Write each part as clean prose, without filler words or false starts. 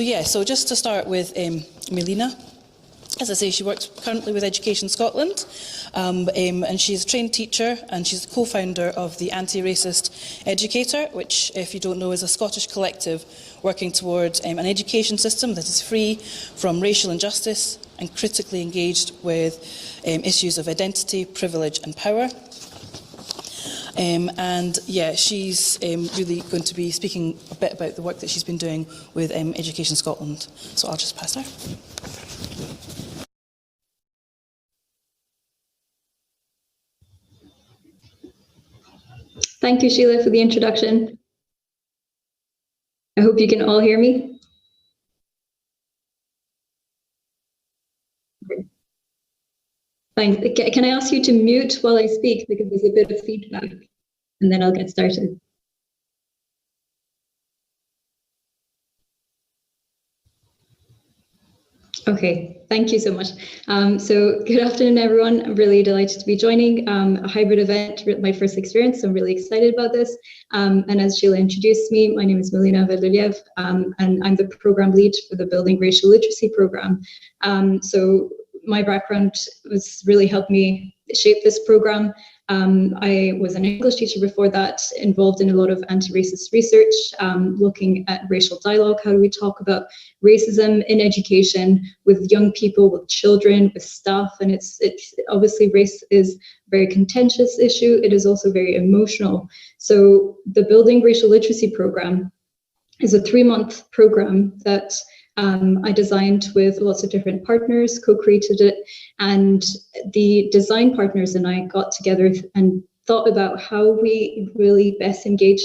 Yeah, so just to start with Mélina. As I say, she works currently with Education Scotland, and she's a trained teacher, and she's the co-founder of the Anti-Racist Educator, which, if you don't know, is a Scottish collective working towards an education system that is free from racial injustice and critically engaged with issues of identity, privilege and power. And yeah, she's really going to be speaking a bit about the work that she's been doing with Education Scotland. So I'll just pass her. Thank you, Sheila, for the introduction. I hope you can all hear me. Fine. Can I ask you to mute while I speak, because there's a bit of feedback, and then I'll get started. Okay, thank you so much. So good afternoon, everyone. I'm really delighted to be joining a hybrid event, my first experience. So I'm really excited about this. And as Sheila introduced me, my name is Mélina Valdelièvre, and I'm the program lead for the Building Racial Literacy program. So my background was really helped me shape this program. I was an English teacher before that, involved in a lot of anti-racist research, looking at racial dialogue. How do we talk about racism in education with young people, with children, with staff? And it's obviously race is a very contentious issue. It is also very emotional. So the Building Racial Literacy program is a 3-month program that I designed with lots of different partners, co-created it, and the design partners and I got together and thought about how we really best engage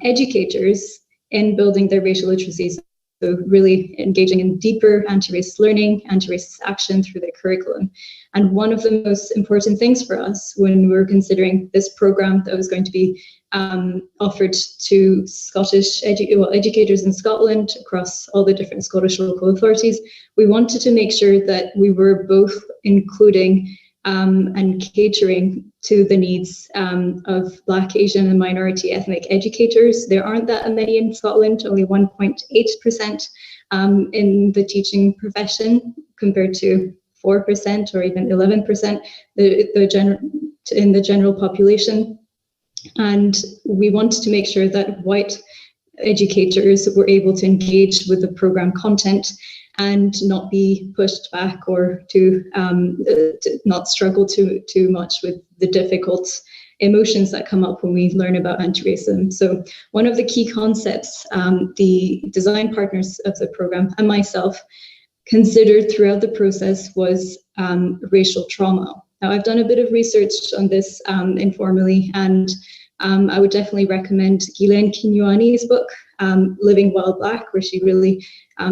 educators in building their racial literacies. So really engaging in deeper anti-racist learning, anti-racist action through their curriculum. And one of the most important things for us when we were considering this program that was going to be offered to Scottish educators in Scotland across all the different Scottish local authorities, we wanted to make sure that we were both including and catering to the needs of Black, Asian and minority ethnic educators. There aren't that many in Scotland, only 1.8% in the teaching profession compared to 4% or even 11% in the general population. And we wanted to make sure that white educators were able to engage with the program content and not be pushed back or to not struggle too much with the difficult emotions that come up when we learn about anti-racism. So one of the key concepts the design partners of the program and myself considered throughout the process was racial trauma. Now, I've done a bit of research on this informally, and I would definitely recommend Ghislaine Kinyuani's book, Living While Black, where she really,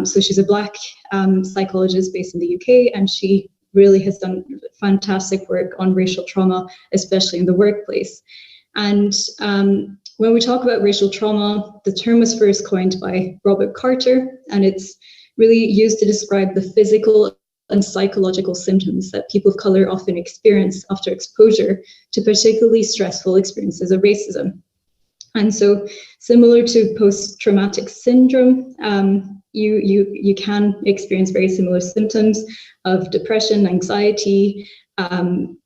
so she's a Black psychologist based in the UK, and she really has done fantastic work on racial trauma, especially in the workplace. And when we talk about racial trauma, the term was first coined by Robert Carter, and it's really used to describe the physical and psychological symptoms that people of color often experience after exposure to particularly stressful experiences of racism. And so, similar to post-traumatic syndrome, you can experience very similar symptoms of depression, anxiety,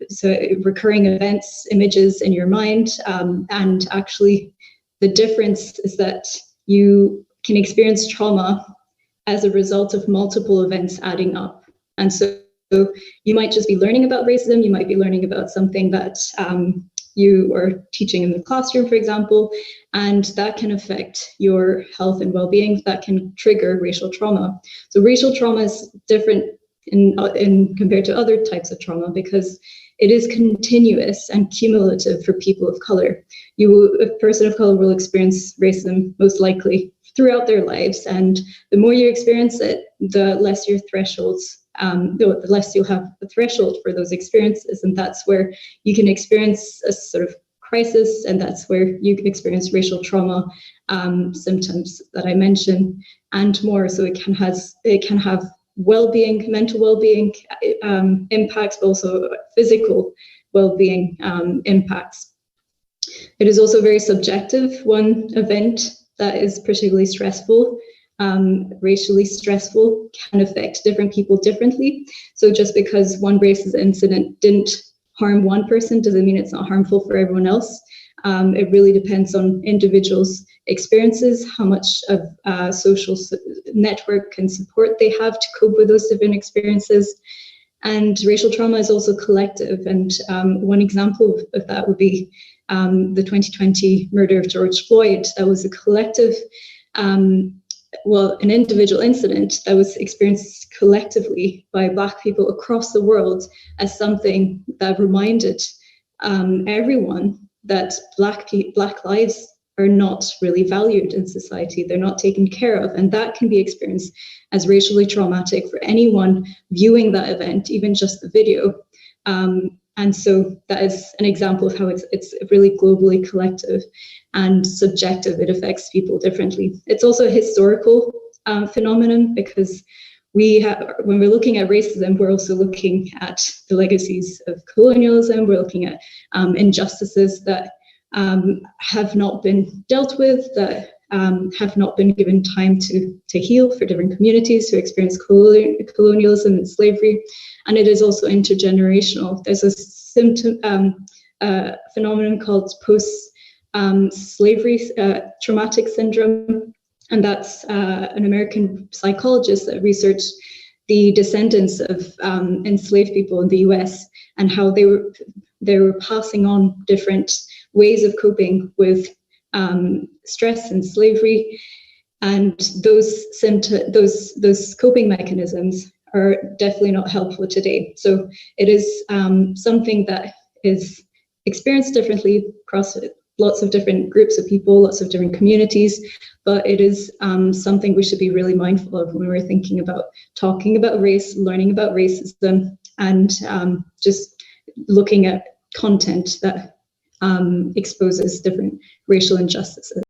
so recurring events, images in your mind, and actually the difference is that you can experience trauma as a result of multiple events adding up. And so you might just be learning about racism, you might be learning about something that you are teaching in the classroom, for example, and that can affect your health and well-being, that can trigger racial trauma. So racial trauma is different in compared to other types of trauma because it is continuous and cumulative for people of color. A person of color will experience racism most likely throughout their lives, and the more you experience it, the less your thresholds, the less you'll have a threshold for those experiences, and that's where you can experience a sort of crisis, and that's where you can experience racial trauma symptoms that I mentioned and more. So it can have well-being, mental well-being impacts, but also physical well-being impacts. It is also very subjective. One event that is particularly stressful racially stressful can affect different people differently. So just because one racist incident didn't harm one person doesn't mean it's not harmful for everyone else. It really depends on individuals' experiences, how much of social network and support they have to cope with those different experiences. And racial trauma is also collective. And one example of that would be the 2020 murder of George Floyd. That was a collective, an individual incident that was experienced collectively by Black people across the world as something that reminded everyone that Black lives are not really valued in society. They're not taken care of. And that can be experienced as racially traumatic for anyone viewing that event, even just the video. And so that is an example of how it's really globally collective and subjective. It affects people differently. It's also a historical phenomenon, because when we're looking at racism, we're also looking at the legacies of colonialism. We're looking at injustices that have not been dealt with, that have not been given time to heal for different communities who experience colonialism and slavery. And it is also intergenerational. There's a phenomenon called post-slavery traumatic syndrome. And that's an American psychologist that researched the descendants of enslaved people in the US and how they were passing on different ways of coping with stress and slavery, and those coping mechanisms are definitely not helpful today. So it is something that is experienced differently across lots of different groups of people, lots of different communities, but it is something we should be really mindful of when we're thinking about talking about race, learning about racism, and just looking at content that exposes different racial injustices.